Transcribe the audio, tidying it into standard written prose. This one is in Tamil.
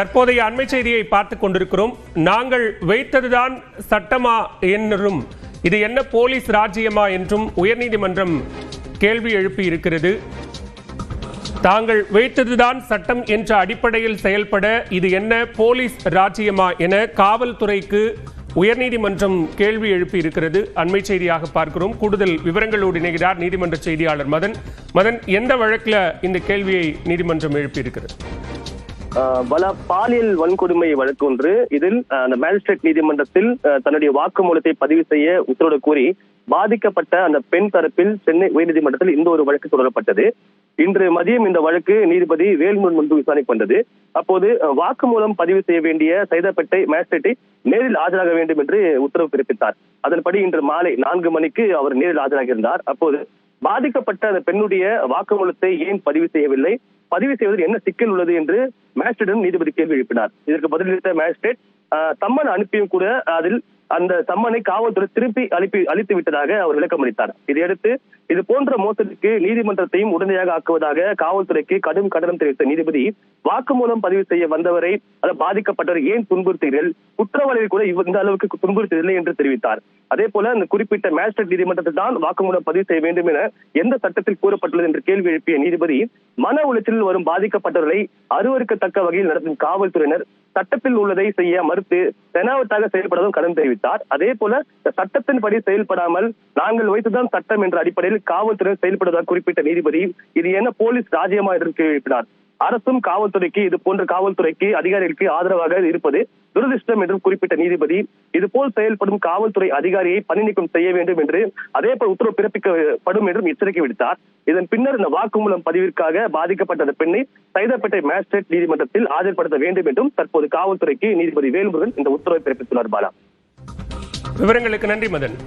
தற்போதைய அண்மை செய்தியை பார்த்துக் கொண்டிருக்கிறோம். நாங்கள் வைத்ததுதான் சட்டமா என்றும் இது என்ன போலீஸ் ராஜ்யமா என்றும் உயர்நீதிமன்றம் கேள்வி எழுப்பி இருக்கிறது. தாங்கள் வைத்ததுதான் சட்டம் என்ற அடிப்படையில் செயல்பட இது என்ன போலீஸ் ராஜ்யமா என காவல்துறைக்கு உயர்நீதிமன்றம் கேள்வி எழுப்பி இருக்கிறது. அண்மை செய்தியாக பார்க்கிறோம். கூடுதல் விவரங்களோடு இணைகிறார் நீதிமன்ற செய்தியாளர் மதன். மதன், எந்த வழக்குல இந்த கேள்வியை நீதிமன்றம் எழுப்பி இருக்கிறது? பாலியல் வன்கொடுமை வழக்கு ஒன்று. இதில் அந்த மேஜிஸ்ட்ரேட் நீதிமன்றத்தில் தன்னுடைய வாக்குமூலத்தை பதிவு செய்ய உத்தரவு கூறி பாதிக்கப்பட்ட அந்த பெண் தரப்பில் சென்னை உயர்நீதிமன்றத்தில் இந்த ஒரு வழக்கு தொடரப்பட்டது. இன்று மதியம் இந்த வழக்கு நீதிபதி வேல்முருகன் முன்பு விசாரணைக்கு வந்தது. அப்போது வாக்குமூலம் பதிவு செய்ய வேண்டிய சைதாப்பேட்டை மேஜிஸ்ட்ரேட்டை நேரில் ஆஜராக வேண்டும் என்று உத்தரவு பிறப்பித்தார். அதன்படி இன்று மாலை 4 மணிக்கு அவர் நேரில் ஆஜராக இருந்தார். அப்போது பாதிக்கப்பட்ட அந்த பெண்ணுடைய வாக்குமூலத்தை ஏன் பதிவு செய்யவில்லை, பதிவு செய்வதில் என்ன சிக்கல் உள்ளது என்று மேஜிஸ்ட்ரேட்டிடம் நீதிபதி கேள்வி எழுப்பினார். இதற்கு பதிலளித்த மேஜிஸ்ட்ரேட் சம்மன் அனுப்பியும் கூட அதில் அந்த சம்மனை காவல்துறை திருப்பி அளித்து விட்டதாக அவர் விளக்கம் அளித்தார். இதையடுத்து இது போன்ற மோசடிக்கு நீதிமன்றத்தையும் உடனடியாக ஆக்குவதாக காவல்துறைக்கு கடும் கண்டனம் தெரிவித்த நீதிபதி வாக்குமூலம் பதிவு செய்ய வந்தவரை பாதிக்கப்பட்டவரை ஏன் துன்புறுத்தீர்கள், குற்றவாளிகள் கூட இந்த அளவுக்கு துன்புறுத்தவில்லை என்று தெரிவித்தார். அதே போல அந்த குறிப்பிட்ட மேஜிஸ்ட்ரேட் நீதிமன்றத்தில் தான் வாக்குமூலம் பதிவு செய்ய வேண்டும் என எந்த சட்டத்தில் கூறப்பட்டுள்ளது என்று கேள்வி எழுப்பிய நீதிபதி மன உளைச்சலில் வரும் பாதிக்கப்பட்டவர்களை அருவருக்கத்தக்க வகையில் நடத்தும் காவல்துறையினர் சட்டத்தில் உள்ளதை செய்ய மறுத்து தெனாவட்டாக செயல்படவும் கடன் தெரிவித்தார். அதே போல சட்டத்தின்படி செயல்படாமல் நாங்கள் வைத்துதான் சட்டம் என்ற அடிப்படையில் காவல்துறை செயல்படுவதாக குறிப்பிட்ட நீதிபதி இது என்ன போலீஸ் ராஜ்யமா என்று கேள்வி எழுப்பினார். அரசும் காவல்துறைக்கு இது போன்ற காவல்துறைக்கு அதிகாரிகளுக்கு ஆதரவாக இருப்பது துரதிருஷ்டம் என்றும் குறிப்பிட்ட நீதிபதி இதுபோல் செயல்படும் காவல்துறை அதிகாரியை பணி நீக்கம் செய்ய வேண்டும் என்று அதே போல் உத்தரவு பிறப்பிக்கப்படும் என்றும் எச்சரிக்கை விடுத்தார். இதன் பின்னர் இந்த வாக்குமூலம் பதிவிற்காக பாதிக்கப்பட்ட அந்த பெண்ணை சைதாப்பேட்டை மேஜிஸ்ட்ரேட் நீதிமன்றத்தில் ஆஜர்படுத்த வேண்டும் என்றும் தற்போது காவல்துறைக்கு நீதிபதி வேல்முருகன் இந்த உத்தரவை பிறப்பித்துள்ளார். பாலா, விவரங்களுக்கு நன்றி மதன்.